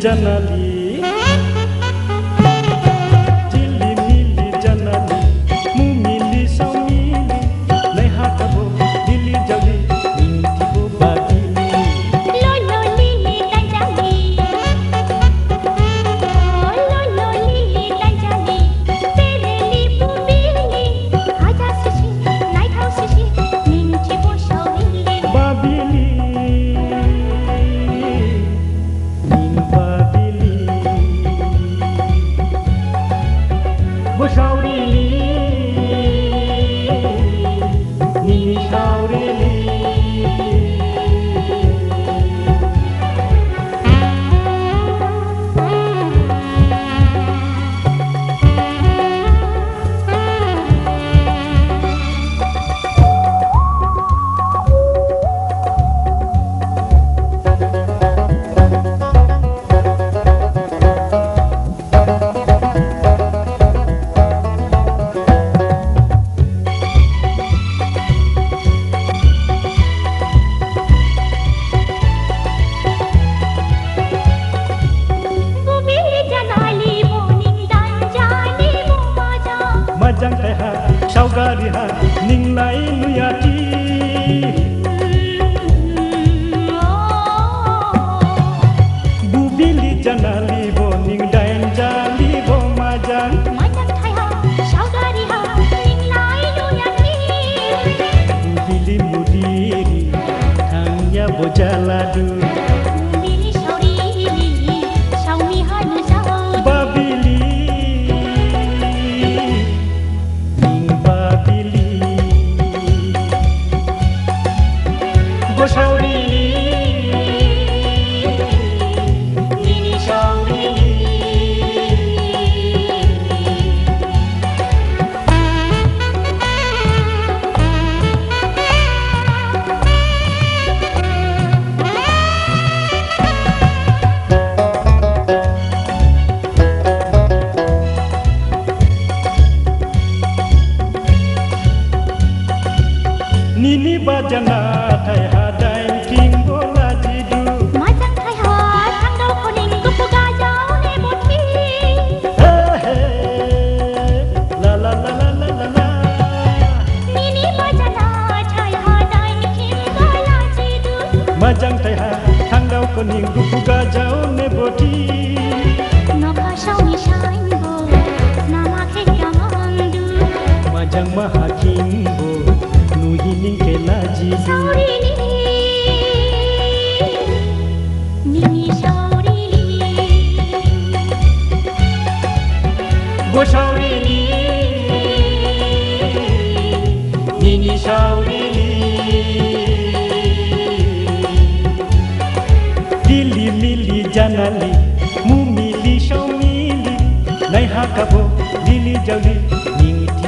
janali Tili mili janali Mumili saumili Nai hakabo Lili jali Minti bo bagili Lolo lili tanjali Lolo lili tanjali Tere lipu bili Haja sushi Nai thau sushi Minti bo saumili Babili Majang teh ha, saugari ha, ning lai nuyati. Bubili janali bo ning daen jali bo majang. Majang teh ha, saugari ha, ning lai nuyati. Bubili mudiri, hanya bo jaladu. Bubili saurili, saumi hanu sau. Babili. Nini bajana thai ha dain king bola jidu Majang thai ha thang dau koning kupuga jau ne boti la la la la la la la Nini bajana thai ha dain king bola jidu Majang thai ha thang dau koning kupuga jau ne boti No ka sau ni sai bo nama khe kamandu Majang maha king bo nuhining ke laji Sauri Nini sauri Bo sauri Nini sauri Lili mili janali Mumili saumili Nai hakabo Lili jali Ningi